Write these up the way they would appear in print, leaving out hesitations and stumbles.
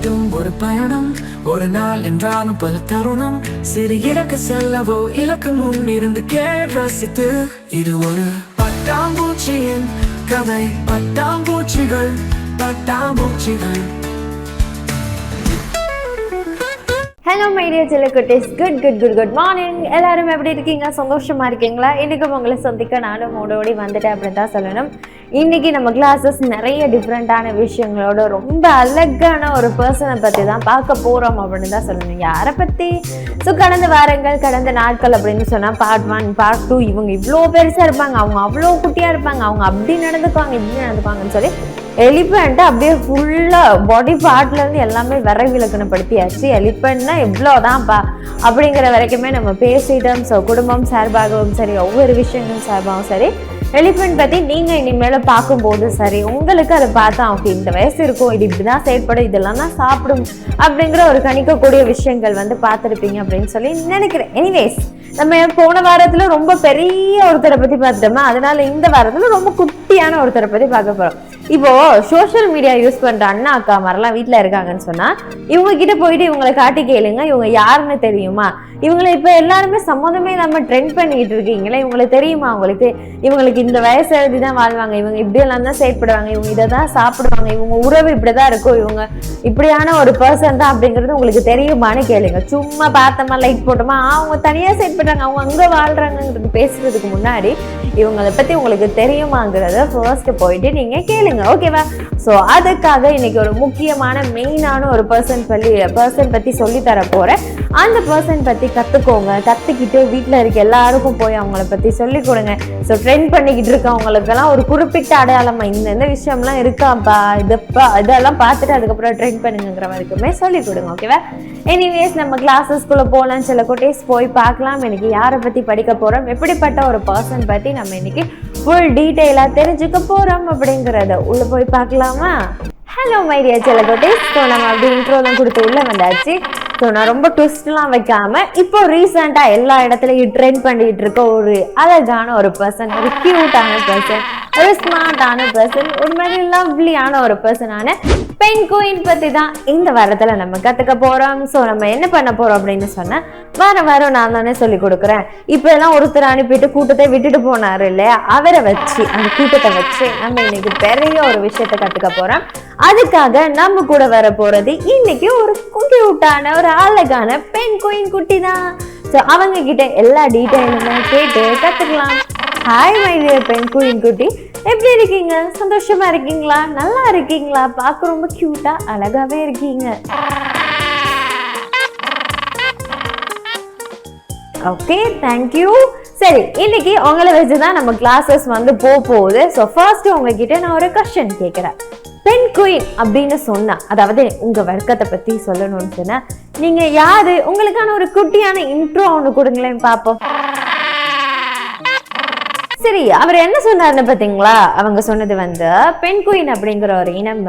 மீண்டும் ஒரு பயணம், ஒரு நாள் என்றாலும் பல தருணம். சிறு இலக்கு செல்லவோ இலக்கு முன் இருந்து ரசித்து. இது ஒரு பட்டாம்பூச்சியின் கதை. பட்டாம்பூச்சிகள் பட்டாம்பூச்சிகள். ஹலோ மை டியர் செல்லக்குட்டீஸ், குட் மார்னிங். எல்லாரும் எப்படி இருக்கீங்க? சந்தோஷமா இருக்கீங்களா? இன்றைக்கும் உங்களை சந்திக்க நானும் ஓடோடி வந்துட்டேன் அப்படின்னு தான் சொல்லணும். இன்றைக்கி நம்ம கிளாஸஸ் நிறைய டிஃப்ரெண்ட்டான விஷயங்களோட ரொம்ப அழகான ஒரு பர்சனை பற்றி தான் பார்க்க போகிறோம் அப்படின்னு தான் சொல்லணும். யாரை பற்றி? ஸோ கடந்த வாரங்கள், கடந்த நாட்கள் அப்படின்னு சொன்னால் பார்ட் 1, பார்ட் 2 இவங்க இவ்வளோ பெருசாக இருப்பாங்க, அவங்க அவ்வளோ குட்டியாக இருப்பாங்க, அவங்க அப்படி நடந்துக்குவாங்க, இப்படி நடந்துக்குவாங்கன்னு சொல்லி எலிஃபெண்ட்டை அப்படியே ஃபுல்லாக பாடி பார்ட்லேருந்து எல்லாமே விலக்கணப்படுத்தியாச்சு. எலிஃபெண்ட்னா எவ்வளோதான்ப்பா அப்படிங்கிற வரைக்குமே நம்ம பேசிட்டோம். ஸோ குடும்பம் சார்பாகவும் சரி, ஒவ்வொரு விஷயங்களும் சார்பாகவும் சரி, எலிஃபெண்ட் பற்றி நீங்கள் இனிமேல் பார்க்கும்போது சரி, உங்களுக்கு அதை பார்த்தா ஓகே இந்த வயசு இருக்கும், இது இப்படி தான் செயல்படும், இதெல்லாம் தான் சாப்பிடும் அப்படிங்கிற ஒரு கணிக்கக்கூடிய விஷயங்கள் பார்த்துருப்பீங்க அப்படின்னு சொல்லி நினைக்கிறேன். எனிவேஸ், நம்ம போன வாரத்துல ரொம்ப பெரிய ஒருத்தரை பத்தி பார்த்துட்டோமா, அதனால இந்த வாரத்துல ரொம்ப குட்டியான ஒருத்தரை பத்தி பார்க்க போறோம். இப்போ சோசியல் மீடியா யூஸ் பண்ற அண்ணா அக்கா மாதிரிலாம் வீட்டுல இருக்காங்கன்னு சொன்னா, இவங்க கிட்ட போயிட்டு இவங்களை காட்டி கேளுங்க, இவங்க யாருன்னு தெரியுமா? இவங்களை இப்ப எல்லாருமே சம்மந்தமே நம்ம ட்ரெண்ட் பண்ணிட்டு இருக்கீங்களா? இவங்களுக்கு தெரியுமா? இவங்களுக்கு இந்த வயசு எழுதிதான் வாழ்வாங்க, இவங்க இப்படி எல்லாம் தான் செயல்படுவாங்க, இவங்க இதை தான் சாப்பிடுவாங்க, இவங்க உறவு இப்படிதான் இருக்கும், இவங்க இப்படியான ஒரு பர்சன் தான் அப்படிங்கிறது உங்களுக்கு தெரியுமான்னு கேளுங்க. சும்மா பார்த்தோமா, லைட் போட்டோமா, அவங்க தனியா செயல்படுறாங்க, அவங்க அங்க வாழ்றாங்கிறது பேசுறதுக்கு முன்னாடி இவங்களை பத்தி உங்களுக்கு தெரியுமாங்கிறத ஃபர்ஸ்ட் போயிட்டு நீங்க கேளுங்க, ஓகேவா? ஸோ அதுக்காக இன்னைக்கு ஒரு முக்கியமான மெயினான ஒரு பர்சன் பத்தி சொல்லி தர போறேன். அந்த பர்சன் பத்தி கத்துக்கோங்க. கத்துக்கிட்டு வீட்டுல இருக்க எல்லாருக்கும் போய் அவங்கள பத்தி சொல்லி கொடுங்க. ஸோ ட்ரெண்ட் பண்ணிக்கிட்டு இருக்கவங்களுக்கெல்லாம் ஒரு குறிப்பிட்ட அடையாளமா இந்த விஷயம்லாம் இருக்காப்பா, இதெல்லாம் பார்த்துட்டு அதுக்கப்புறம் ட்ரெண்ட் பண்ணுங்கிற வரைக்குமே சொல்லி கொடுங்க, ஓகேவா? எனிவேஸ், நம்ம கிளாஸஸ்குள்ள போகலாம். சில குட்டீஸ் போய் பார்க்கலாம். இன்னைக்கு யாரை பத்தி படிக்க போறோம், எப்படிப்பட்ட ஒரு பர்சன் பத்தி நம்ம இன்னைக்கு ஃபுல் டீட்டெயிலா தெரிஞ்சுக்க போறோம் அப்படிங்கறத உள்ள போய் பார்க்கலாமா? ஹலோ மை டியர் செல்லக்குட்டீஸ். ஸோ நம்ம அப்படி இன்ட்ரோலாம் கொடுத்து உள்ள வந்தாச்சு. ஸோ நான் ரொம்ப ட்விஸ்ட்லாம் வைக்காம இப்போ ரீசெண்டாக எல்லா இடத்துலையும் ட்ரெண்ட் பண்ணிட்டு இருக்க ஒரு அழகான ஒரு பர்சன், ஒரு கியூட்டான பர்சன், ஒரு ஸ்மார்ட்டான பர்சன், ஒரு மாதிரி லவ்லியான ஒரு பர்சனான பென்குயின் பற்றி தான் இந்த வாரத்தில் நம்ம கற்றுக்க போகிறோம். ஸோ நம்ம என்ன பண்ண போகிறோம் அப்படின்னு சொன்னால், வாரம் நான் தானே சொல்லி கொடுக்குறேன். இப்போ எல்லாம் ஒருத்தர் அனுப்பிட்டு கூட்டத்தை விட்டுட்டு போனார் இல்லையா, அவரை வச்சு, அந்த கூட்டத்தை வச்சு நம்ம இன்னைக்கு பெரிய ஒரு விஷயத்தை கற்றுக்க போகிறோம். அதுக்காக நம்ம கூட வர போறது இன்னைக்கு ஒரு கியூட்டான ஒரு அழகான பென்குயின் குட்டி தான். ஸோ அவங்க கிட்ட எல்லா டீட்டெயிலுமே கேட்டு கத்துக்கலாம். ஹாய் மை டியர் பென்குயின் குட்டி, எப்படி இருக்கீங்க? சந்தோஷமா இருக்கீங்களா? நல்லா இருக்கீங்களா? பார்க்க ரொம்ப கியூட்டா அழகாவே இருக்கீங்க. Okay, thank you. சரி, இன்னைக்கு உங்களை வச்சுதான் நம்ம கிளாஸஸ் போகுது. ஸோ ஃபர்ஸ்ட் உங்ககிட்ட நான் ஒரு கொஸ்டின் கேட்கிறேன். பென்குயின் அப்படின்னு சொன்னா, அதாவது உங்க வர்க்கத்தை பத்தி சொல்லணும்னு சொன்னா நீங்க யாரு? உங்களுக்கான ஒரு குட்டியான இன்ட்ரோ ஒண்ணு கொடுங்களேன் பாப்போம். சரி, அவர் என்ன சொன்னாருன்னு பாத்தீங்களா? அவங்க சொன்னது பென்குயின் அப்படிங்கிற ஒரு இனம்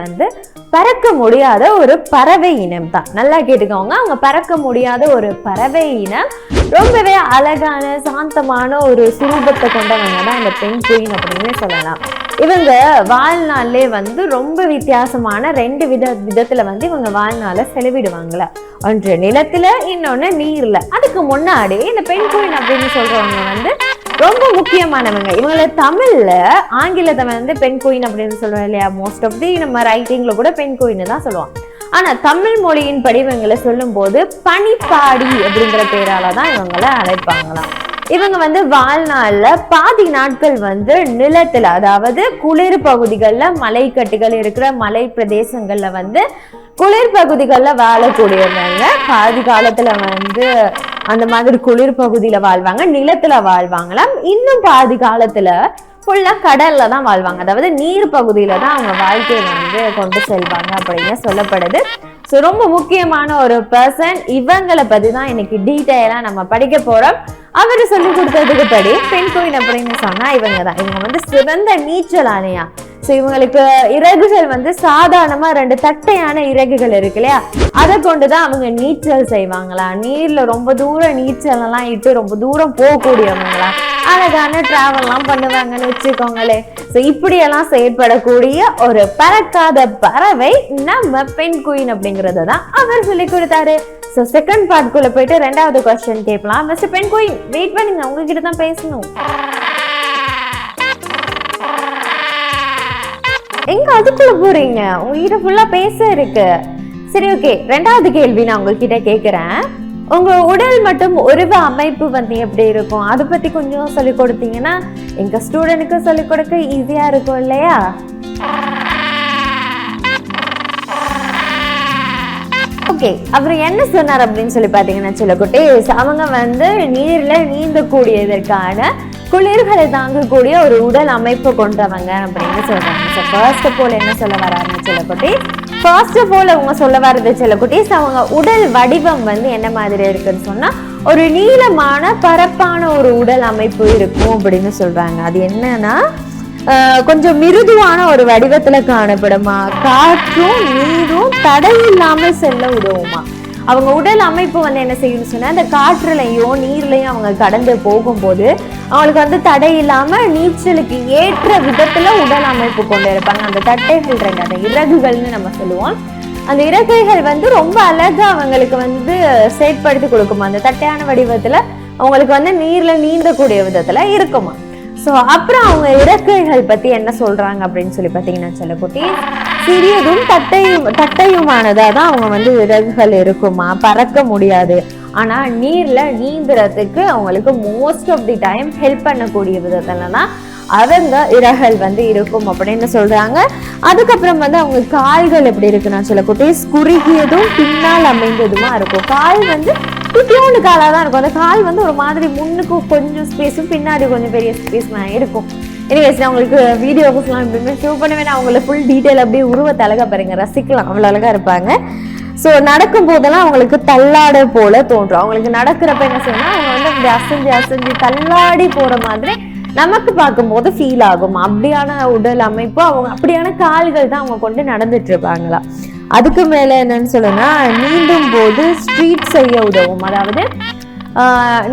பறக்க முடியாத ஒரு பறவை இனம் தான். நல்லா கேட்டுக்கோங்க, அவங்க பறக்க முடியாத ஒரு பறவை இனம். ரொம்பவே அழகான சாந்தமான ஒரு சுரூபத்தை கொண்டவங்க தான் இந்த பென்குயின் அப்படின்னு சொல்லலாம். இவங்க வாழ்நாள்லே ரொம்ப வித்தியாசமான 2 விதத்துல இவங்க வாழ்நாளை செலவிடுவாங்களா. ஒன்று நிலத்துல, இன்னொன்னு நீர்ல. அதுக்கு முன்னாடி இந்த பென்குயின் அப்படின்னு சொல்றவங்க ரொம்ப முக்கியமானவங்க. இவங்களை தமிழ்ல, ஆங்கிலத்தை பென்குயின் அப்படின்னு சொல்லுவோம் இல்லையா, மோஸ்ட் ஆஃப் தி நம்ம ரைட்டிங்ல கூட பென்குயின் தான் சொல்லுவோம். ஆனா தமிழ் மொழியின் படி இவங்களை சொல்லும் போது பனிப்பாடி அப்படிங்கிற பேரால தான் இவங்களை அழைப்பாங்களாம். இவங்க வாழ்நாள்ல பாதி நாட்கள் நிலத்துல, அதாவது குளிர் பகுதிகள்ல, மலைக்கட்டுகள் இருக்கிற மலை பிரதேசங்கள்ல குளிர் பகுதிகள்ல வாழக்கூடியவங்க. பாதி காலத்துல அந்த மாதிரி குளிர் பகுதியில வாழ்வாங்க, நிலத்துல வாழ்வாங்களாம். இன்னும் பாதி காலத்துல ஃபுல்லா கடல்ல தான் வாழ்வாங்க, அதாவது நீர் பகுதியில தான் அவங்க வாழ்க்கையை கொண்டு செல்வாங்க அப்படின்னு சொல்லப்படுது. ஸோ ரொம்ப முக்கியமான ஒரு பர்சன். இவங்களை பத்தி தான் இன்னைக்கு டீட்டெயிலா நம்ம படிக்க போறோம். அவரு சொல்லி கொடுத்ததுக்கு படி பென்குயின் அப்படின்னு சொன்னா இவங்க சிறந்த நீச்சல் ஆணையா. ஸோ இவங்களுக்கு இறகுகள் சாதாரணமா 2 தட்டையான இறகுகள் இருக்கு இல்லையா, அதை கொண்டுதான் அவங்க நீச்சல் செய்வாங்களா. நீர்ல ரொம்ப தூரம் நீச்சல் எல்லாம் இட்டு ரொம்ப தூரம் போகக்கூடியவங்களா. அழகான டிராவல்லாம் பண்ணுவாங்கன்னு வச்சுக்கோங்களே. ஸோ இப்படியெல்லாம் செயற்படக்கூடிய ஒரு பறக்காத பறவை நம்ம பெண் குயின் அப்படிங்கறத தான் அவர் சொல்லி கொடுத்தாரு. ஸோ செகண்ட் பார்ட்குள்ள போயிட்டு 2வது கொஸ்டின் கேட்கலாம். மிஸ்டர் பெண் குயின் வெயிட் பண்ணுங்க, உங்ககிட்ட தான் பேசணும். எங்க அதுக்குள்ள போறீங்க? உங்ககிட்ட ஃபுல்லா பேச இருக்கு. சரி, ஓகே. 2வது கேள்வி நான் உங்ககிட்ட கேக்குறேன். உங்க உடல் மட்டும் உருவ அமைப்பு வந்து எப்படி இருக்கும், அதை பத்தி கொஞ்சம் சொல்லி கொடுத்தீங்கன்னா எங்க ஸ்டூடெண்ட்க்கு சொல்லி கொடுக்க ஈஸியா இருக்கும் இல்லையா? ஓகே, அவர் என்ன சொன்னார் அப்படின்னு சொல்லி பாத்தீங்கன்னா சில குட்டீஸ், அவங்க வந்து நீர்ல நீந்தக்கூடியதற்கான குளிர்களை தாங்கக்கூடிய ஒரு உடல் அமைப்பு கொண்டவங்க அப்படின்னு சொல்றாங்க. ஃபர்ஸ்ட் ஆஃப் ஆல் என்ன சொல்ல வராருன்னு சில குட்டீஸ், ஃபர்ஸ்ட் ஆஃப் ஆல் அவங்க சொல்ல வர்றது சில குட்டீஸ், அவங்க உடல் வடிவம் வந்து என்ன மாதிரி இருக்குன்னு சொன்னா ஒரு நீளமான பரப்பான ஒரு உடல் அமைப்பு இருக்கும் அப்படின்னு சொல்றாங்க. அது என்னன்னா கொஞ்சம் மிருதுவான ஒரு வடிவத்துல காணப்படுமா, காற்றும் நீரும் தடை இல்லாமல் செல்ல உதவுமா. அவங்க உடல் அமைப்பு வந்து என்ன செய்யணும்னு சொன்னா அந்த காற்றுலையும் நீர்லையும் அவங்க கடந்து போகும்போது அவங்களுக்கு வந்து தடை இல்லாம நீச்சலுக்கு ஏற்ற விதத்துல உடல் அமைப்பு கொண்டு இருப்பாங்க. அந்த தட்டைகள் 2, அந்த இறகுகள்னு நம்ம சொல்லுவோம். அந்த இறக்கைகள் வந்து ரொம்ப அழகா அவங்களுக்கு வந்து செயற்படுத்தி கொடுக்குமா. அந்த தட்டையான வடிவத்துல அவங்களுக்கு வந்து நீர்ல நீந்தக்கூடிய விதத்துல இருக்குமா. ஸோ அப்புறம் அவங்க இறக்கைகள் பத்தி என்ன சொல்றாங்க அப்படின்னு சொல்லி பாத்தீங்கன்னா சில குட்டி, சிறியதும் தட்டையுமானதா தான் அவங்க வந்து இறகுகள் இருக்குமா, பறக்க முடியாது. ஆனா நீர்ல நீந்துறதுக்கு அவங்களுக்கு most of the time help பண்ணக்கூடிய விதத்துலனா அவங்க இறகுகள் வந்து இருக்கும் அப்படின்னு சொல்றாங்க. அதுக்கப்புறம் வந்து அவங்க கால்கள் எப்படி இருக்குன்னா சில குட்டீஸ் குறுகியதும் பின்னால் அமைந்ததுமா இருக்கும். கால் வந்து குட்டியோண்டு காலாக தான் இருக்கும். அந்த கால் வந்து ஒரு மாதிரி முன்னுக்கு கொஞ்சம் ஸ்பேஸும் பின்னாடி கொஞ்சம் பெரிய ஸ்பேஸ் இருக்கும். எனிவேஸ் நான் உங்களுக்கு வீடியோஸ்லாம் எப்படியுமே ஷோ பண்ணுவேன். அவங்கள ஃபுல் டீட்டெயில் அப்படியே உருவத்தை அழகா பாருங்க, ரசிக்கலாம், அவ்வளோ அழகா இருப்பாங்க. ஸோ நடக்கும் போதெல்லாம் அவங்களுக்கு தள்ளாட போல தோன்றும். அவங்களுக்கு நடக்கிறப்ப என்ன செய்யணும், அவங்க வந்து அப்படி அசைஞ்சு அசைஞ்சு தள்ளாடி போற மாதிரி நமக்கு பார்க்கும்போது ஃபீல் ஆகும். அப்படியான உடல் அமைப்பு, அவங்க அப்படியான கால்கள் தான் அவங்க கொண்டு நடந்துட்டு இருப்பாங்களா. அதுக்கு மேல என்னன்னு சொல்லுன்னா நீந்தும் போது ஸ்ட்ரீட் செய்ய உதவும். அதாவது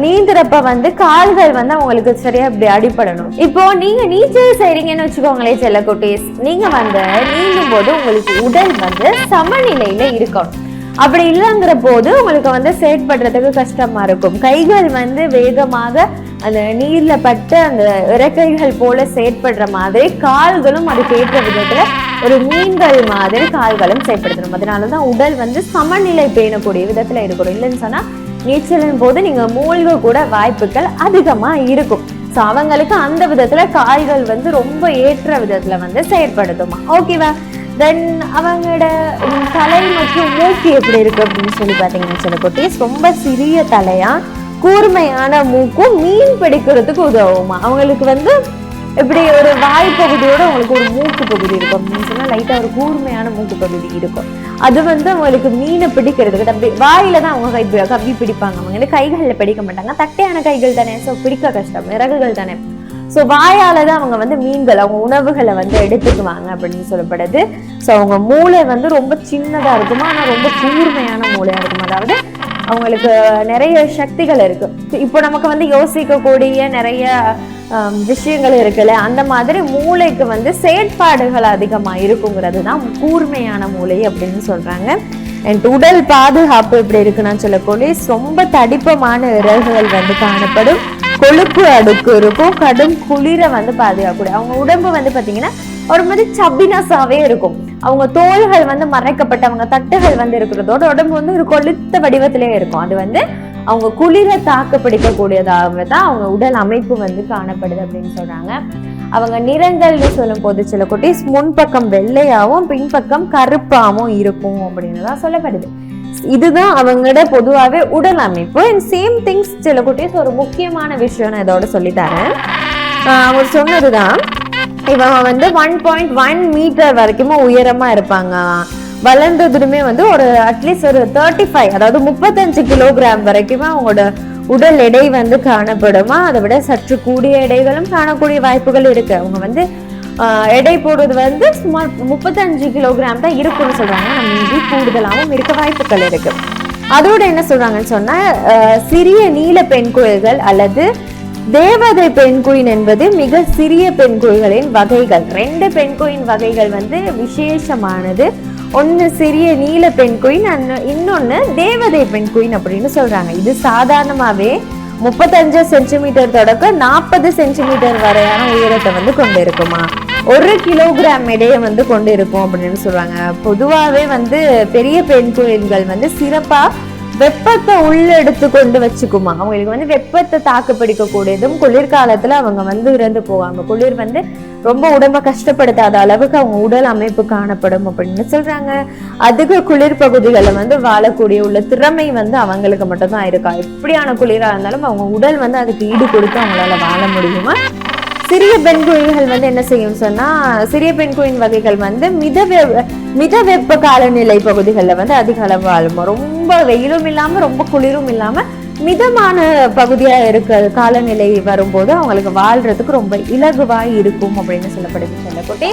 நீந்துறப்ப வந்து கால்கள் வந்து அவங்களுக்கு சரியா இப்படி அடிப்படணும். இப்போ நீங்க நீச்சல் செய்றீங்கன்னு வச்சுக்கோங்களே சில குட்டீஸ், நீங்க வந்து நீந்தும் போது உங்களுக்கு உடல் வந்து சமநிலையில இருக்கணும். அப்படி இல்லைங்கிற போது உங்களுக்கு வந்து செயற்படுறதுக்கு கஷ்டமா இருக்கும். கைகள் வந்து வேகமாக அந்த நீர்ல பட்டு அந்த இறக்கைகள் போல செயற்படுற மாதிரி கால்களும் அதுக்கு ஏற்ற விதத்துல ஒரு மீன்கள் மாதிரி கால்களும் செயற்படுத்தணும். அதனாலதான் உடல் வந்து சமநிலை பேணக்கூடிய விதத்துல இருக்கணும். இல்லைன்னு சொன்னா நீச்சலின் போது நீங்க மூழ்க கூட வாய்ப்புகள் அதிகமா இருக்கும். ஸோ அவங்களுக்கு அந்த விதத்துல கால்கள் வந்து ரொம்ப ஏற்ற விதத்துல வந்து செயற்படுத்துமா. ஓகேவா? தென் அவங்களோட தலை மற்றும் மூக்கு எப்படி இருக்கு அப்படின்னு சொல்லி பாத்தீங்கன்னா சில குட்டீஸ் ரொம்ப சிறிய தலையா கூர்மையான மூக்கும் மீன் பிடிக்கிறதுக்கு உதவுமா. அவங்களுக்கு வந்து இப்படி ஒரு வாய் பகுதியோட அவங்களுக்கு ஒரு மூக்கு பகுதி இருக்கும் அப்படின்னு சொன்னா லைட்டா ஒரு கூர்மையான மூக்கு பகுதி இருக்கும். அது வந்து அவங்களுக்கு மீனை பிடிக்கிறதுக்கு அப்படி வாயில தான் அவங்க கப்பி பிடிப்பாங்க. அவங்க வந்து கைகள்ல பிடிக்க மாட்டாங்க, தட்டையான கைகள் தானே, ஸோ பிடிக்க கஷ்டம், இறகுகள் தானே. ஸோ வாயால தான் அவங்க வந்து மீன்கள் அவங்க உணவுகளை வந்து எடுத்துக்குவாங்க அப்படின்னு சொல்லப்படுது. ஸோ அவங்க மூளை வந்து ரொம்ப சின்னதா இருக்குமா, ஆனா ரொம்ப கூர்மையான மூளையா இருக்கும். அதாவது அவங்களுக்கு நிறைய சக்திகள் இருக்கு. இப்போ நமக்கு வந்து யோசிக்கக்கூடிய நிறைய விஷயங்கள் இருக்குல்ல, அந்த மாதிரி மூளைக்கு வந்து செயற்பாடுகள் அதிகமா இருக்குங்கிறது தான் கூர்மையான மூளை அப்படின்னு சொல்றாங்க. அண்ட் உடல் பாதுகாப்பு எப்படி இருக்குன்னா சொல்லக்கூடிய ரொம்ப தடிப்பமான இறகுகள் வந்து காணப்படும். கொழுப்பு அடுக்கு இருக்கும். கடும் குளிர வந்து பாதுகாக்கக்கூடிய அவங்க உடம்பு வந்து பாத்தீங்கன்னா ஒரு மாதிரி சப்பினஸாவே இருக்கும். அவங்க தோள்கள் வந்து மறைக்கப்பட்ட அவங்க தட்டுகள் வந்து இருக்கிறதோட உடம்பு வந்து ஒரு கொளுத்த வடிவத்திலே இருக்கும். அது வந்து அவங்க குளிர தாக்கு பிடிக்கக்கூடியதாக தான் அவங்க உடல் அமைப்பு வந்து காணப்படுது அப்படின்னு சொல்றாங்க. அவங்க நிறங்கள்னு சொல்லும் போது சில குட்டீஸ் முன்பக்கம் வெள்ளையாவும் பின்பக்கம் கருப்பாவும் இருக்கும் அப்படின்னு தான் சொல்லப்படுது. இதுதான் அவங்களோட பொதுவாகவே உடல் அமைப்பு. அண்ட் சேம் திங்ஸ் சில குட்டீஸ் ஒரு முக்கியமான விஷயம் நான் இதோட சொல்லித்தரேன். அவர் சொன்னதுதான் இவங்க வந்து 1.1 மீட்டர் வரைக்குமே உயரமா இருப்பாங்க. வளர்ந்ததுமே வந்து ஒரு அட்லீஸ்ட் ஒரு 35 அதாவது 35 கிலோகிராம் வரைக்குமே அவங்களோட உடல் எடை வந்து காணப்படுமா. அதை விட சற்று கூடிய எடைகளும் காணக்கூடிய வாய்ப்புகள் இருக்கு. அவங்க வந்து எடை போடுறது வந்து சுமார் 35 கிலோகிராம் தான் இருக்குன்னு சொல்றாங்க. நம்ம மீதி கூடுதலாகவும் இருக்க வாய்ப்புகள் இருக்கு. அதோட என்ன சொல்றாங்கன்னு சொன்னா சிறிய நீல பெண் குயில்கள் அல்லது தேவதை பெண்குயின் என்பது மிக சிறிய பெண்குயில்களின் வகைகள். 2 பெண்குயின் வகைகள் வந்து விசேஷமானது. ஒன்னு சிறிய நீல பெண்குயின், இன்னொன்னு தேவதை பெண்குயின் அப்படின்னு சொல்றாங்க. இது சாதாரணமாவே 35 சென்டிமீட்டர் தொடக்க 40 சென்டிமீட்டர் வரையான உயரத்தை வந்து கொண்டு இருக்குமா. 1 கிலோகிராம் எடையை வந்து கொண்டு இருக்கும் அப்படின்னு சொல்றாங்க. பொதுவாகவே வந்து பெரிய பெண்குயில்கள் வந்து சிறப்பா வெப்பத்தை உள்ளெடுத்து கொண்டு வச்சுக்குமா. அவங்களுக்கு வந்து வெப்பத்தை தாக்கு பிடிக்க கூடியதும், குளிர்காலத்துல அவங்க வந்து இறந்து போவாங்க. குளிர் வந்து ரொம்ப உடம்ப கஷ்டப்படுத்தாத அளவுக்கு அவங்க உடல் அமைப்பு காணப்படும் அப்படின்னு சொல்றாங்க. அதிக குளிர் பகுதிகளில் வந்து வாழக்கூடிய உள்ள திறமை வந்து அவங்களுக்கு மட்டும்தான் இருக்கா. எப்படியான குளிரா இருந்தாலும் அவங்க உடல் வந்து அதுக்கு ஈடு கொடுத்து அவங்களால வாழ முடியுமா. சிறிய பெண்குயில்கள் வந்து என்ன செய்யும் சொன்னா, சிறிய பெண்குயின் வகைகள் வந்து மித வெப்ப காலநிலை பகுதிகளில் வந்து அதிக அளவு வாழும். ரொம்ப வெயிலும் இல்லாம ரொம்ப குளிரும் இல்லாம மிதமான பகுதியா இருக்க காலநிலை வரும்போது அவங்களுக்கு வாழ்றதுக்கு ரொம்ப இலகுவா இருக்கும் அப்படின்னு சொல்லப்படுது.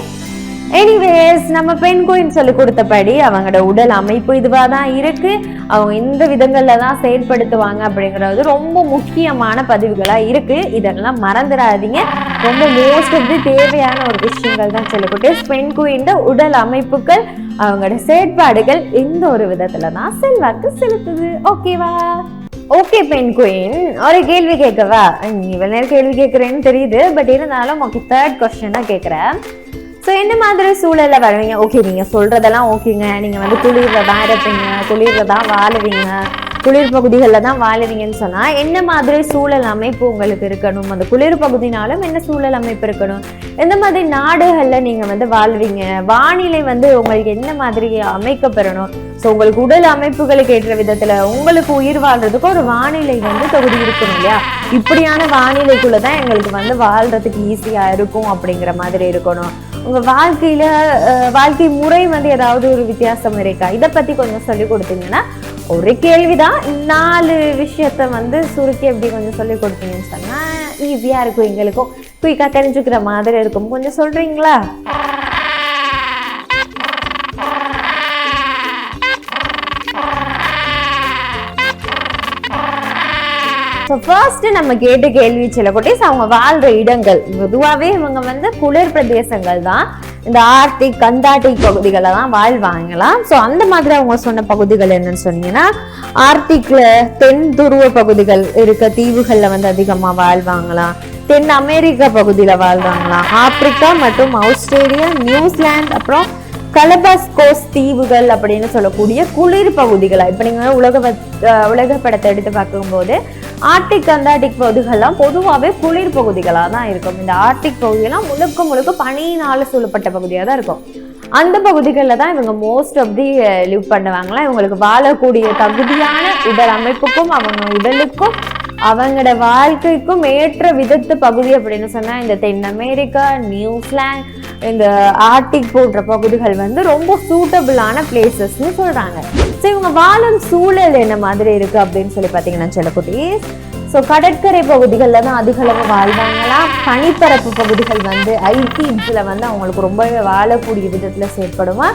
எனிவேஸ், நம்ம பெண்குயின் சொல்லி கொடுத்தபடி அவங்களோட உடல் அமைப்பு இதுவா தான் இருக்கு. அவங்க இந்த விதங்கள்ல தான் செயல்படுத்துவாங்க அப்படிங்கிறது ரொம்ப முக்கியமான பதிவுகளா இருக்கு. இதெல்லாம் மறந்துடாதீங்க. ரொம்ப மோஸ்ட் ஆஃப் தி தேவையான ஒரு விஷயங்கள் தான் சொல்லக்கூடிய பெண்குயின் உடல் அமைப்புகள், அவங்களோட செயற்பாடுகள் எந்த ஒரு விதத்துல தான் செல்வாக்கு செலுத்துது. ஓகேவா? ஓகே பெண்குயின், ஒரு கேள்வி கேட்கவா? நீ இவ்வளவு நேரம் கேள்வி கேட்கறேன்னு தெரியுது, பட் இருந்தாலும் ஓகே, 3rd கொஸ்டின் தான் கேட்கிறேன். ஸோ எந்த மாதிரி சூழல்ல வருவீங்க? ஓகே, நீங்க சொல்றதெல்லாம் ஓகேங்க, நீங்க வந்து குளிர்ல தான் இருப்பீங்க, குளிர்ல தான் வாழுவீங்க, குளிர் பகுதிகளில் தான் வாழுவீங்கன்னு சொன்னா என்ன மாதிரி சூழல் அமைப்பு உங்களுக்கு இருக்கணும்? அந்த குளிர் பகுதினாலும் என்ன சூழல் அமைப்பு இருக்கணும்? எந்த மாதிரி நாடுகள்ல நீங்க வந்து வாழ்வீங்க? வானிலை வந்து உங்களுக்கு என்ன மாதிரி அமைக்கப்பெறணும்? ஸோ உங்களுக்கு உடல் அமைப்புகளுக்கு ஏற்ற விதத்துல உங்களுக்கு உயிர் வாழ்றதுக்கு ஒரு வானிலை வந்து தொகுதி இருக்கணும் இல்லையா? இப்படியான வானிலைக்குள்ளதான் எங்களுக்கு வந்து வாழ்றதுக்கு ஈஸியா இருக்கும் அப்படிங்கிற மாதிரி இருக்கணும். உங்க வாழ்க்கை முறை வந்து ஏதாவது ஒரு வித்தியாசம் இருக்கா? இதை பத்தி கொஞ்சம் சொல்லி கொடுத்தீங்கன்னா. ஒரு கேள்விதான், 4 விஷயத்த வந்து சுருக்கி எப்படி கொஞ்சம் சொல்லி கொடுத்தீங்கன்னு சொன்னா ஈஸியா இருக்கும், எங்களுக்கும் குயிக்கா தெரிஞ்சுக்கிற மாதிரி இருக்கும். கொஞ்சம் சொல்றீங்களா? ஃபர்ஸ்ட் நம்ம கேட்ட கேள்வி சில குட்டீஸ், அவங்க வாழ்ற இடங்கள் பொதுவாகவே இவங்க வந்து குளிர் பிரதேசங்கள் தான், இந்த ஆர்டிக் அண்டார்டிக் பகுதிகளை தான் வாழ்வாங்களாம். ஸோ அந்த மாதிரி அவங்க சொன்ன பகுதிகள் என்னன்னு சொன்னீங்கன்னா, ஆர்டிக்ல தென் துருவ பகுதிகள் இருக்க தீவுகள்ல வந்து அதிகமா வாழ்வாங்களாம், தென் அமெரிக்கா பகுதியில வாழ்வாங்களாம், ஆப்பிரிக்கா மற்றும் ஆஸ்திரேலியா, நியூசிலாந்து, அப்புறம் கலபாஸ்கோஸ் தீவுகள் அப்படின்னு சொல்லக்கூடிய குளிர் பகுதிகளா. இப்ப நீங்க உலக படத்தை எடுத்து பார்க்கும்போது ஆர்டிக் அண்டார்டிக் பகுதிகள்லாம் பொதுவாகவே குளிர் பகுதிகளாக தான் இருக்கும். இந்த ஆர்டிக் பகுதியெல்லாம் முழுக்க பனியினால சூழப்பட்ட பகுதியாக தான் இருக்கும். அந்த பகுதிகளில் தான் இவங்க மோஸ்ட் ஆஃப் தி லிவ் பண்ணுவாங்களாம். இவங்களுக்கு வாழக்கூடிய தகுதியான உடல் அமைப்புக்கும் அவங்க உடலுக்கும் அவங்களோட வாழ்க்கைக்கும் ஏற்ற விதத்து பகுதி அப்படின்னு சொன்னா இந்த தென் அமெரிக்கா, நியூசிலாந்து, இந்த ஆர்டிக் போன்ற பகுதிகள் வந்து ரொம்ப சூட்டபிளான பிளேசஸ்ன்னு சொல்றாங்க. ஸோ இவங்க வாழும் சூழல் என்ன மாதிரி இருக்கு அப்படின்னு சொல்லி பார்த்தீங்கன்னா செல்லக்குட்டீஸ், ஸோ கடற்கரை பகுதிகளில் தான் அதிக அளவு வாழ்வாங்களாம். பனிப்பரப்பு பகுதிகள் வந்து ஐடிஸ்ல வந்து அவங்களுக்கு ரொம்பவே வாழக்கூடிய விதத்துல செயற்படுமா.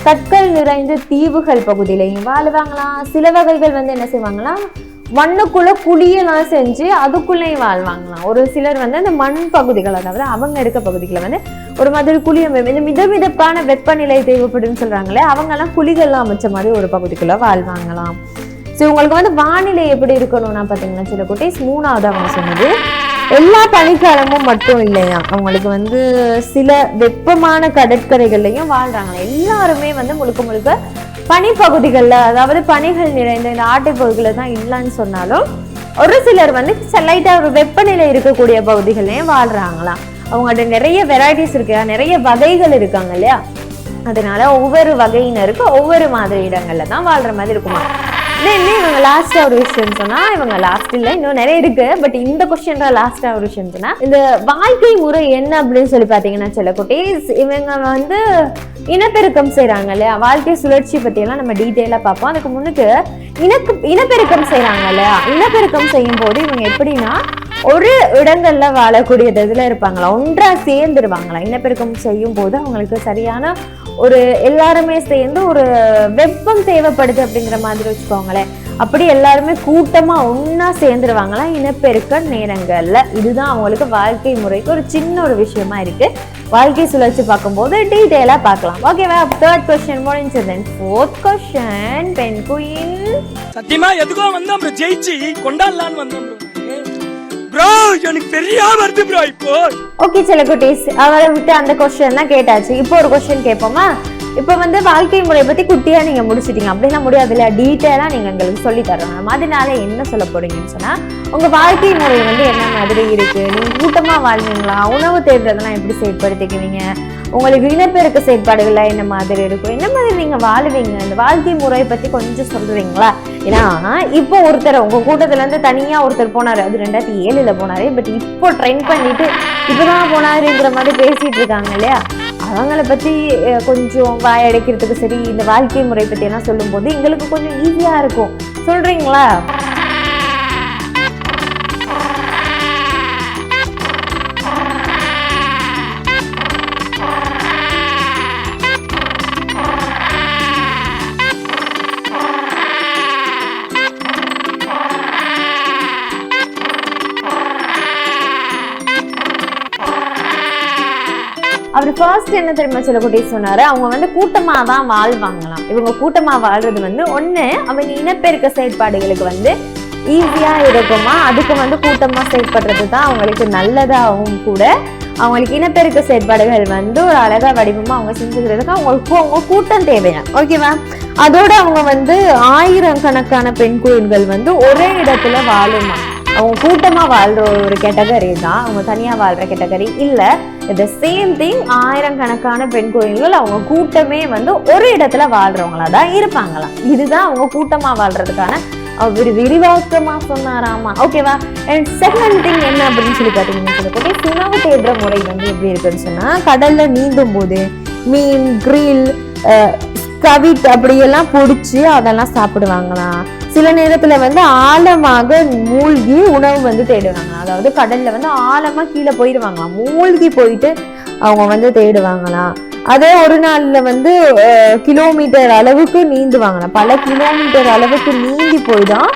கற்கள் நிறைந்த தீவுகள் பகுதியிலையும் வாழ்வாங்களாம். சில வகைகள் வந்து என்ன செய்வாங்களாம், மண்ணுக்குள்ள குழியெல்லாம் செஞ்சு அதுக்குள்ளேயும் வாழ்வாங்களாம். ஒரு சிலர் வந்து அந்த மண் பகுதிகள், அதாவது அவங்க இருக்க பகுதிகளை வந்து ஒரு மாதிரி குழி அமைப்பு, இந்த மிதப்பான வெப்பநிலை தேவைப்படுன்னு சொல்றாங்களே, அவங்க எல்லாம் குழிகள்லாம் அமைச்ச மாதிரி ஒரு பகுதிக்குள்ள வாழ்வாங்களாம். ஸோ உங்களுக்கு வந்து வானிலை எப்படி இருக்கணும்னா பார்த்தீங்கன்னா சில குட்டீஸ், 3வது அவங்க சொன்னது எல்லா பனிக்காலமும் மட்டும் இல்லையா, அவங்களுக்கு வந்து சில வெப்பமான கடற்கரைகள்லையும் வாழ்றாங்க. எல்லாருமே வந்து முழுக்க பனிப்பகுதிகளில், அதாவது பனிகள் நிறைந்த இந்த ஆர்டிக் பகுதிகளில் தான் இல்லைன்னு சொன்னாலும் ஒரு சிலர் வந்து லைட்டா ஒரு வெப்பநிலை இருக்கக்கூடிய பகுதிகள்லையும் வாழ்றாங்களாம். அவங்கள்ட்ட நிறைய வெரைட்டிஸ் இருக்கு, நிறைய வகைகள் இருக்காங்க இல்லையா, அதனால ஒவ்வொரு வகையினருக்கு ஒவ்வொரு மாதிரி இடங்கள்ல தான் வாழ்ற மாதிரி இருக்குமா. இவங்க லாஸ்டா ஒரு விஷயம் சொன்னா, இவங்க லாஸ்ட் இல்ல இன்னும் நிறைய இருக்கு, பட் இந்த கொஸ்டின் லாஸ்டா ஒரு விஷயம் சொன்னா, இந்த வாழ்க்கை முறை என்ன அப்படின்னு சொல்லி பாத்தீங்கன்னா சில குட்டீஸ், இவங்க வந்து இனப்பெருக்கம் செய்யறாங்க இல்லையா, வாழ்க்கை சுழற்சி பத்தி எல்லாம் நம்ம டீட்டெயிலா பார்ப்போம். அதுக்கு முன்னுக்கு இனப்பெருக்கம் செய்யறாங்க இல்லையா, இனப்பெருக்கம் செய்யும் போது இவங்க எப்படின்னா ஒரு இடங்கள்ல வாழக்கூடிய இதுல இருப்பாங்களா, ஒன்றா சேர்ந்துருவாங்களா. இனப்பெருக்கம் செய்யும் போது அவங்களுக்கு சரியான ஒரு எல்லாருமே சேர்ந்து ஒரு வெப்பம் தேவைப்படுது அப்படிங்கிற மாதிரி வச்சுக்கோங்களேன். அப்படி எல்லாருமே கூட்டமா ஒன்னா சேர்ந்துருவாங்களாம் இனப்பெருக்க நேரங்கள்ல. இதுதான் அவங்களுக்கு வாழ்க்கை முறைக்கு ஒரு சின்ன ஒரு விஷயமா இருக்கு. வாழ்க்கை சுழற்சி பார்க்கும்போது டீட்டெயிலா பார்க்கலாம். ஓகேவா? தேர்ட் क्वेश्चन முடிஞ்சது. தென் ஃபோர்த் क्वेश्चन பெண் குயின். சத்தியமா எதுக்கோ வந்தோம் ப்ரோ, ஜெயிச்சு கொண்டாடலான்னு வந்தோம் ப்ரோ. எனக்கு பெரிய வருது ப்ரோ இப்போ. ஓகே சில குட்டீஸ், அவரை விட்டு அந்த क्वेश्चन கேட்டாச்சு. இப்போ ஒரு क्वेश्चन கேட்போமா? இப்போ வாழ்க்கை முறை பத்தி குட்டியா நீங்க முடிச்சிட்டீங்க அப்படின்னா முடியாது இல்லையா? டீட்டெயிலா நீங்க எங்களுக்கு சொல்லி தரணும். அதனால என்ன சொல்ல போறீங்கன்னு சொன்னா, உங்க வாழ்க்கை முறை என்ன மாதிரி இருக்கு, நீங்க கூட்டமா வாழ்வீங்களா, உணவு தேர்தலாம் எப்படி செயற்படுத்திக்குவீங்க, உங்களுக்கு இனப்பெருக்க செயற்பாடுகள்ல என்ன மாதிரி இருக்கும், என்ன மாதிரி நீங்க வாழுவீங்க, இந்த வாழ்க்கை முறை பத்தி கொஞ்சம் சொல்றீங்களா? ஏன்னா இப்போ ஒருத்தர் உங்க கூட்டத்துல இருந்து தனியா ஒருத்தர் போனாரு, அது 2007 போனாரு. பட் இப்போ ட்ரெண்ட் பண்ணிட்டு இப்பதான் போனாருங்கிற மாதிரி பேசிட்டு இருக்காங்க இல்லையா? அவங்கள பத்தி கொஞ்சம் வாயடைக்கிறதுக்கு சரி, இந்த வாழ்க்கை முறை பத்தி எல்லாம் சொல்லும் போது எங்களுக்கு கொஞ்சம் ஈஸியா இருக்கும். சொல்றீங்களா? அவர் ஃபர்ஸ்ட் என்ன தெரியுமா சில குட்டி சொன்னாரு, அவங்க கூட்டமா தான் வாழ்வாங்களாம். இவங்க கூட்டமா வாழ்றது ஒண்ணு அவங்க இனப்பெருக்க செயற்பாடுகளுக்கு ஈஸியா இருக்குமா, அதுக்கு கூட்டமா செயற்படுறது தான் அவங்களுக்கு நல்லதாகவும் கூட. அவங்களுக்கு இனப்பெருக்க செயற்பாடுகள் ஒரு அழகா வடிவமா அவங்க செஞ்சுக்கிறதுக்கு அவங்க கூட்டம் தேவையா. ஓகேவா? அதோட அவங்க ஆயிரக்கணக்கான பெண் குயில்கள் ஒரே இடத்துல வாழுமா. அவங்க கூட்டமா வாழ்ற ஒரு கேட்டகரி தான், அவங்க தனியா வாழ்ற கேட்டகரி இல்ல. இந்த சேம் திங், ஆயிரக்கணக்கான பெண் கோயில்கள் அவங்க கூட்டமே ஒரு இடத்துல வாழ்றவங்களா தான் இருப்பாங்களாம். இதுதான் அவங்க கூட்டமா வாழ்றதுக்கான ஒரு விரிவாக்கமா சொன்னாராமா. ஓகேவா? அண்ட் செகண்ட் திங் என்ன அப்படின்னு சொல்லி பாத்தீங்கன்னா, உணவு தேடுற முறை எப்படி இருக்குன்னு சொன்னா, கடல்ல நீந்தும் போது மீன், கிரில், கவிட் அப்படியெல்லாம் பொடிச்சு அதெல்லாம் சாப்பிடுவாங்களாம். சில நேரத்துல ஆழமாக மூழ்கி உணவு தேடுவாங்க. அதாவது கடல்ல ஆழமா கீழே போயிடுவாங்களாம், மூழ்கி போயிட்டு அவங்க தேடுவாங்களாம். அதே ஒரு நாள்ல கிலோமீட்டர் அளவுக்கு நீந்துவாங்களாம். பல கிலோமீட்டர் அளவுக்கு நீந்தி போய்தான்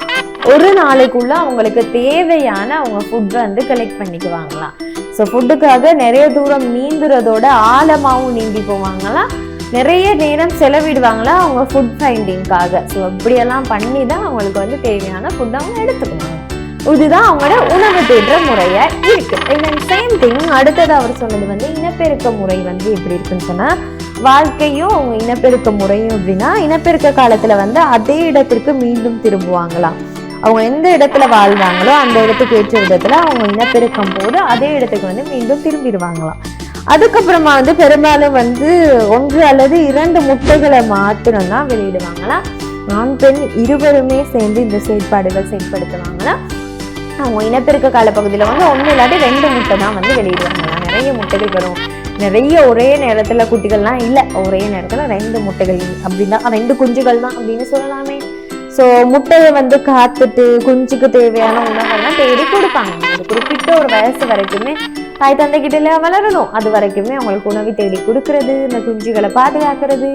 ஒரு நாளைக்குள்ள அவங்களுக்கு தேவையான அவங்க ஃபுட் கலெக்ட் பண்ணிக்குவாங்களாம். ஸோ ஃபுட்டுக்காக நிறைய தூரம் நீந்துறதோட ஆழமாவும் நீந்தி போவாங்களாம், நிறைய நேரம் செலவிடுவாங்களா அவங்க ஃபுட் ஃபைண்டிங்காக. ஸோ இப்படியெல்லாம் பண்ணி தான் அவங்களுக்கு தேவையான ஃபுட் அவங்க எடுத்துக்குவாங்க. இதுதான் அவங்களோட உணவு தேடுற முறையா இருக்கு. சேம் திங் அடுத்தது அவர் சொன்னது இனப்பெருக்க முறை எப்படி இருக்குன்னு சொன்னா, வாழ்க்கையும் அவங்க இனப்பெருக்க முறையும் அப்படின்னா, இனப்பெருக்க காலத்துல அதே இடத்திற்கு மீண்டும் திரும்புவாங்களாம். அவங்க எந்த இடத்துல வாழ்வாங்களோ அந்த இடத்துக்கு ஏற்ற விதத்துல அவங்க இனப்பெருக்கும் போது அதே இடத்துக்கு மீண்டும் திரும்பிடுவாங்களாம். அதுக்கப்புறமா பெரும்பாலும் 1 அல்லது 2 முட்டைகளை மாத்திரம் தான் வெளியிடுவாங்களாம். ஆண் பெண் இருவருமே சேர்ந்து இந்த செயற்பாடுகள் செயல்படுத்துவாங்களாம். அவங்க இனப்பெருக்க கால பகுதியில 1 இல்லாட்டி 2 முட்டை தான் வெளியிடுவாங்களாம். நிறைய முட்டைகள் வரும், நிறைய ஒரே நேரத்துல குட்டிகள்லாம் இல்ல, ஒரே நேரத்துல 2 முட்டைகள் அப்படின்னா 2 குஞ்சுகள் தான் அப்படின்னு சொல்லலாமே. ஸோ முட்டையை காத்துட்டு குஞ்சுக்கு தேவையான உணவெல்லாம் தேடி கொடுப்பாங்க. அது குறிப்பிட்ட ஒரு வயசு வரைக்குமே தாய் தந்தை கிட்ட வளரணும், அது வரைக்குமே அவங்களுக்கு உணவு தேடி கொடுக்கறது, இந்த குஞ்சுகளை பாதுகாக்கிறது,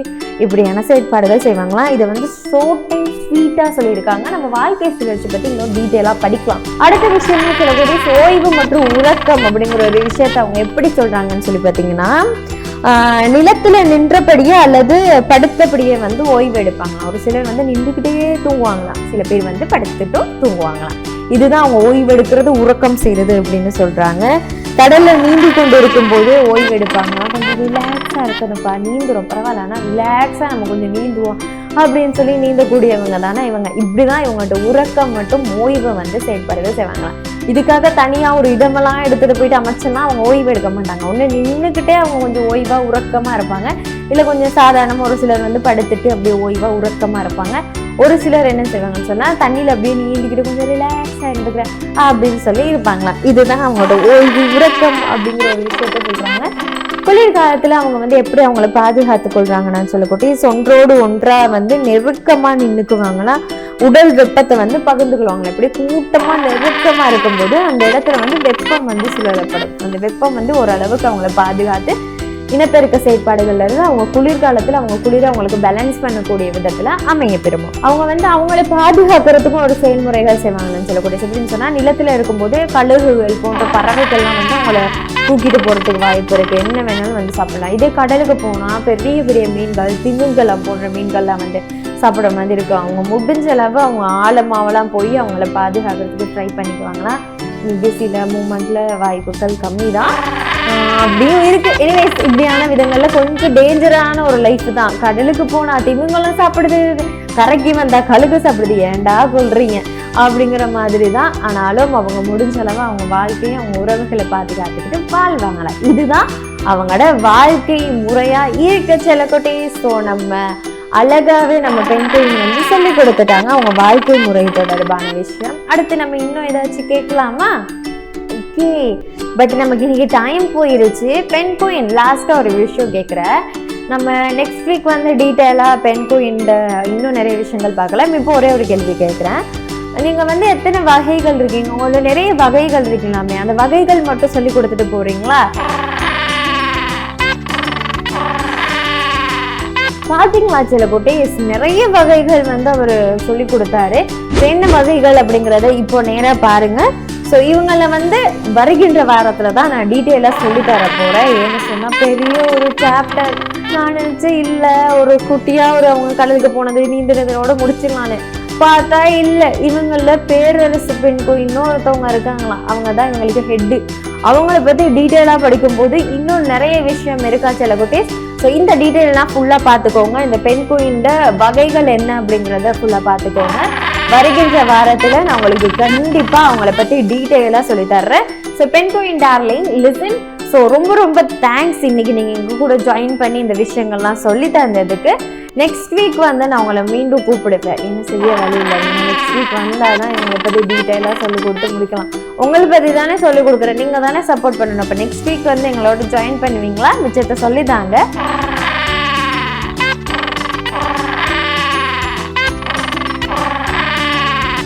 இப்படியான செயற்பாடுகள் செய்வாங்களாம். இதை சோட்டை ஸ்வீட்டா சொல்லியிருக்காங்க. நம்ம வாழ்க்கை சுழற்சி பத்தி இன்னும் டீட்டெயிலா படிக்கலாம். அடுத்த விஷயமே சில பேர் ஓய்வு மற்றும் உறக்கம் அப்படிங்கிற ஒரு விஷயத்த அவங்க எப்படி சொல்றாங்கன்னு சொல்லி பார்த்தீங்கன்னா, நிலத்துல நின்றபடியே அல்லது படுத்தபடியே ஓய்வு எடுப்பாங்க. ஒரு சிலர் நின்றுகிட்டே தூங்குவாங்களாம், சில பேர் படுத்துட்டும் தூங்குவாங்களாம். இதுதான் அவங்க ஓய்வு எடுக்கிறது, உறக்கம் செய்யறது அப்படின்னு சொல்றாங்க. கடல்ல நீந்தி கொண்டு இருக்கும் போது ஓய்வு எடுப்பாங்க. கொஞ்சம் ரிலாக்ஸா இருக்கணும்ப்பா, நீந்துரும் பரவாயில்ல, ஆனா ரிலாக்ஸா நம்ம கொஞ்சம் நீந்துவோம் அப்படின்னு சொல்லி நீந்தக்கூடியவங்க தானே இவங்க. இப்படிதான் இவங்கள்ட்ட உறக்கம் மட்டும் ஓய்வு செயல்பாடுகள் செய்வாங்களாம். இதுக்காக தனியா ஒரு இடமெல்லாம் எடுத்துட்டு போயிட்டு அமைச்சோன்னா அவங்க ஓய்வு எடுக்க மாட்டாங்க. ஒண்ணு நின்றுக்கிட்டே அவங்க கொஞ்சம் ஓய்வா உறக்கமா இருப்பாங்க, இல்ல கொஞ்சம் சாதாரணமா ஒரு சிலர் படுத்துட்டு அப்படியே ஓய்வா உறக்கமா இருப்பாங்க. ஒரு சிலர் என்ன செய்வாங்கன்னு சொன்னா, தண்ணியில அப்படியே நீந்திக்கிட்டு கொஞ்சம் ரிலாக்ஸா இருந்துக்கிறேன் அப்படின்னு சொல்லி இருப்பாங்களாம். இதுதான் அவங்களோட ஓய்வு உறக்கம் அப்படிங்கிற ஒரு விஷயத்த சொல்றாங்க. குளிர்காலத்துல அவங்க எப்படி அவங்கள பாதுகாத்து கொள்றாங்கன்னு சொல்லக்கூட்டி, ஒன்றோடு ஒன்றா நெருக்கமா நின்னுக்குவாங்கன்னா, உடல் வெப்பத்தை பகிர்ந்துக்குவாங்களா. இப்படி கூட்டமா நெருக்கமா இருக்கும்போது அந்த இடத்துல வெப்பம் சுழலப்படும். அந்த வெப்பம் ஓரளவுக்கு அவங்கள பாதுகாத்து இனப்பெருக்க செயற்பாடுகள்ல இருந்து அவங்க குளிர்காலத்துல அவங்க குளிர அவங்களுக்கு பேலன்ஸ் பண்ணக்கூடிய விதத்துல அமைய பெறுமோ. அவங்க வந்து அவங்களை பாதுகாக்கிறதுக்கும் ஒரு செயல்முறைகள் செய்வாங்கன்னு சொல்லக்கூடிய. எப்படின்னு சொன்னா நிலத்துல இருக்கும்போது கழுகுகள் போன்ற பறவைகள்லாம் வந்து அவங்கள தூக்கிட்டு போறதுக்கு வாய்ப்பு இருக்கு. என்ன வேணாலும் வந்து சாப்பிடலாம். இதே கடலுக்கு போனா பெரிய பெரிய மீன்கள், திமிங்கலம் போன்ற மீன்கள்லாம் வந்து சாப்பிட மாதிரி இருக்கும். அவங்க முடிஞ்ச அளவு அவங்க ஆழமாவெல்லாம் போய் அவங்கள பாதுகாக்கிறதுக்கு ட்ரை பண்ணிக்குவாங்கன்னா சில மூமெண்ட்ல வாய்ப்புகள் கம்மி தான். அப்படியும் இருக்கு. எனிவேஸ் இப்படியான விதங்கள்ல கொஞ்சம் டேஞ்சரான ஒரு லைஃப் தான். கடலுக்கு போனா திமிங்கலம் சாப்பிடுது, கரைக்கு வந்தா கழுகு சாப்பிடுது, ஏண்டா கொள்றீங்க அப்படிங்கிற மாதிரி தான். ஆனாலும் அவங்க முடிஞ்ச அளவு அவங்க வாழ்க்கையை அவங்க உறவுகளை பாதுகாத்துக்கிட்டு வாழ்வாங்களா. இதுதான் அவங்களோட வாழ்க்கை முறையா இருக்க செல்லக்கொட்டே. ஸோ நம்ம அழகாவே நம்ம பெண்கள் வந்து சொல்லி கொடுத்துட்டாங்க அவங்க வாழ்க்கை முறை தொடர்பான விஷயம். அடுத்து நம்ம இன்னும் ஏதாச்சும் கேட்கலாமா? ஓகே, பட் நமக்கு இன்னைக்கு டைம் போயிருச்சு. பெண் குயின் லாஸ்டா ஒரு விஷயம் கேட்குறேன். நம்ம நெக்ஸ்ட் வீக் வந்து டீட்டெயிலாக பெண் குயின் இன்னும் நிறைய விஷயங்கள் பார்க்கலாம். இப்போ ஒரே ஒரு கேள்வி கேட்குறேன். நீங்க வந்து எத்தனை வகைகள் இருக்கீங்க? உங்களுக்கு நிறைய வகைகள் இருக்கலாமே, அந்த வகைகள் மட்டும் சொல்லி கொடுத்துட்டு போறீங்களா? பாத்தீங்களா செல்லக்குட்டி, நிறைய வகைகள் வந்து அவர் சொல்லி கொடுத்தாரு. என்ன வகைகள் அப்படிங்கிறத இப்போ நேரா பாருங்க. ஸோ இவங்கள வந்து வருகின்ற வாரத்துல தான் நான் டீட்டெயிலா சொல்லி தர போறேன். ஏன்னு சொன்னா பெரிய ஒரு சாப்டர். நான் நினைச்சேன் இல்ல ஒரு குட்டியா ஒரு அவங்க கடலுக்கு போனது நீந்தினதோட முடிச்சிடலான்னு பார்த்தா இல்ல, இவங்கள பேரரசு பெண் இன்னொருத்தவங்க இருக்காங்களாம். அவங்க தான் இவங்களுக்கு ஹெட்டு. அவங்கள பத்தி டீட்டெயிலா படிக்கும் போது இன்னும் நிறைய விஷயம் இருக்கா செல்லக்குட்டி. ஸோ இந்த டீட்டெயிலாம் ஃபுல்லாக பார்த்துக்கோங்க. இந்த பெண் குயின் வகைகள் என்ன அப்படிங்கிறத ஃபுல்லாக பார்த்துக்கோங்க. வருகின்ற வாரத்தில் நான் உங்களுக்கு கண்டிப்பாக அவங்கள பற்றி டீட்டெயிலாக சொல்லி தர்றேன். ஸோ பெண் குயின் டார்லிங் லிசன். ஸோ ரொம்ப ரொம்ப தேங்க்ஸ் இன்னைக்கு நீங்கள் எங்கள் கூட ஜாயின் பண்ணி இந்த விஷயங்கள்லாம் சொல்லி தந்ததுக்கு. நெக்ஸ்ட் வீக் வந்து நான் உங்களை மீண்டும் கூப்பிடுவேன். என்ன செய்ய வழி இல்லை, நீங்கள் நெக்ஸ்ட் வீக் வந்தால் தான் எங்களை பற்றி டீட்டெயிலாக சொல்லி கொடுத்து முடிக்கலாம். உங்களை பற்றி தானே சொல்லிக் கொடுக்குறேன், நீங்கள் தானே சப்போர்ட் பண்ணணும். அப்போ நெக்ஸ்ட் வீக் வந்து எங்களோட ஜாயின் பண்ணுவீங்களா? மிச்சத்தை சொல்லித்தாங்க.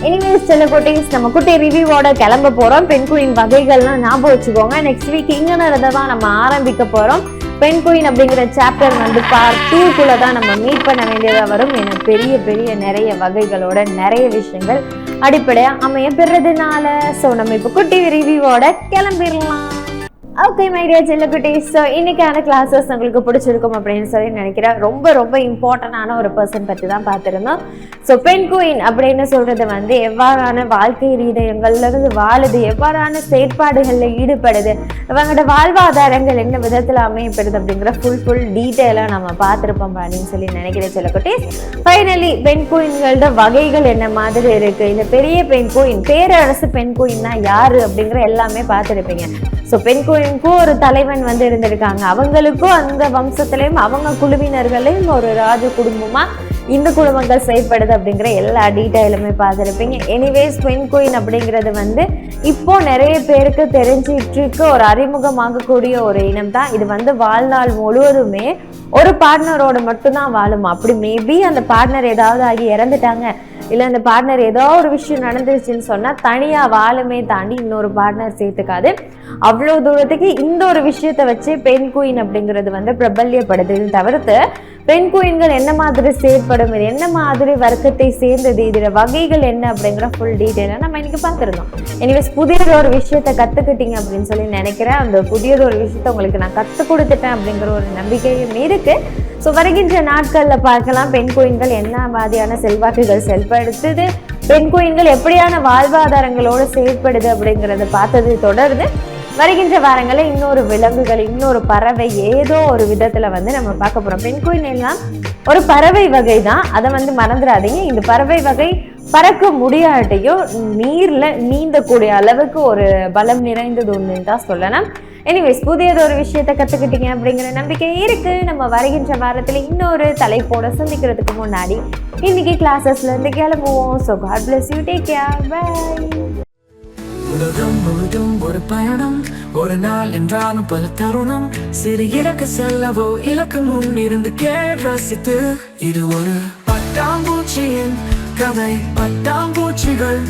எனிவேஸ் செல்லக்குட்டீஸ், நம்ம குட்டி ரிவ்யூவோட கிளம்ப போறோம். பெண் குயின் வகைகள்லாம் ஞாபகம் வச்சுக்கோங்க. நெக்ஸ்ட் வீக் இங்க நடந்ததான் நம்ம ஆரம்பிக்க போறோம். பெண் குயின் அப்படிங்கிற சாப்டர் வந்து பார்ட் 2 தான் நம்ம மீட் பண்ண வேண்டியதா வரும். ஏன்னா பெரிய பெரிய நிறைய வகைகளோட நிறைய விஷயங்கள் அடிப்படையா அமைய பெறதுனால. ஸோ நம்ம இப்போ குட்டி ரிவ்யூவோட கிளம்பிடலாம். ஓகே மை டியர் செல்லக்குட்டீஸ், ஸோ இன்னைக்கான கிளாஸஸ் உங்களுக்கு பிடிச்சிருக்கும் அப்படின்னு சொல்லி நினைக்கிறேன். ரொம்ப ரொம்ப இம்பார்ட்டண்டான ஒரு பர்சன் பற்றி தான் பார்த்துருந்தோம். ஸோ பெண் குயின் அப்படின்னு சொல்றது வந்து எவ்வாறான வாழ்க்கை ரீதியங்கள்லேருந்து வாழுது, எவ்வாறான செயற்பாடுகளில் ஈடுபடுது, இவங்களோட வாழ்வாதாரங்கள் என்ன விதத்தில் அமையப்படுது அப்படிங்கிற ஃபுல் டீட்டெயிலாக நம்ம பார்த்துருப்போம் அப்படின்னு சொல்லி நினைக்கிறேன் செல்லக்குட்டீஸ். ஃபைனலி பெண் குயின்களோட வகைகள் என்ன மாதிரி இருக்கு, இந்த பெரிய பெண் குயின் பேரரசு பெண் குயின்னா யாரு அப்படிங்கிற எல்லாமே பார்த்துருப்பீங்க. ஸோ பெண் குயினுக்கும் ஒரு தலைவன் வந்து இருந்திருக்காங்க. அவங்களுக்கும் அந்த வம்சத்திலையும் அவங்க குழுவினர்களையும் ஒரு ராஜ குடும்பமா இந்த குடும்பங்கள் செயல்படுது அப்படிங்கிற எல்லா டீட்டெயிலுமே பார்த்துருப்பீங்க. எனிவேஸ் பெண் குயின் அப்படிங்கிறது வந்து இப்போ நிறைய பேருக்கு தெரிஞ்சிட்டு இருக்கு, ஒரு அறிமுகமாகக்கூடிய ஒரு இனம் தான் இது. வந்து வாழ்நாள் முழுவதுமே ஒரு பார்ட்னரோட மட்டும்தான் வாழுமா. அப்படி மேபி அந்த பார்ட்னர் ஏதாவது ஆகி இறந்துட்டாங்க, இல்லை அந்த பார்ட்னர் ஏதோ ஒரு விஷயம் நடந்துருச்சுன்னு சொன்னால் தனியாக வாழுமே தாண்டி இன்னொரு பார்ட்னர் சேர்த்துக்காது. அவ்வளோ தூரத்துக்கு இந்த ஒரு விஷயத்தை வச்சு பெண் குயின் அப்படிங்கிறது வந்து பிரபல்யப்படுது. தவிர்த்து பெண் குயின்கள் என்ன மாதிரி செயற்படும், இது என்ன மாதிரி வர்க்கத்தை சேர்ந்தது, இதில் வகைகள் என்ன அப்படிங்கிற ஃபுல் டீட்டெயிலாக நம்ம இன்னைக்கு பார்த்துருந்தோம். எனிவேஸ் புதியது ஒரு விஷயத்தை கற்றுக்கிட்டீங்க அப்படின்னு சொல்லி நினைக்கிறேன். அந்த புதியது ஒரு விஷயத்த உங்களுக்கு நான் கற்றுக் கொடுத்துட்டேன் அப்படிங்கிற ஒரு நம்பிக்கையும் இருக்கு. ஸோ வருகின்ற நாட்களில் பார்க்கலாம் பெண் குயின்கள் என்ன மாதிரியான செல்வாக்குகள் செயல்படுத்துது, பெண் குயின்கள் எப்படியான வாழ்வாதாரங்களோடு செயல்படுது அப்படிங்கிறத பார்த்தது தொடர்ந்து வருகின்ற வாரங்களில் இன்னொரு விலங்குகள், இன்னொரு பறவை ஏதோ ஒரு விதத்துல வந்து நம்ம பார்க்க போறோம். பெண் குயின் எல்லாம் ஒரு பறவை வகை தான், அதை வந்து மறந்துடாதீங்க. இந்த பறவை வகை பறக்க முடியாட்டையும் நீர்ல நீந்தக்கூடிய அளவுக்கு ஒரு பலம் நிறைந்தது ஒன்றுன்னு தான் சொல்லலாம். எனிவேஸ் புதியது ஒரு விஷயத்தை கத்துக்கிட்டீங்க அப்படிங்கிற நம்பிக்கை இருக்கு. நம்ம வருகின்ற வாரத்துல இன்னொரு தலைப்போட சந்திக்கிறதுக்கு முன்னாடி இன்னைக்கு கிளாஸஸ்ல இருந்து கிளம்புவோம். So god bless you, take care, bye. உலகம் முழுதும் ஒரு பயணம், ஒரு நாள் என்றாலும் பல தருணம். சிறு இலக்கு செல்லவோ இலக்கு முன் இருந்து ரசித்து. இது ஒரு பட்டாம்பூச்சியின் கதை, பட்டாம்பூச்சிகள்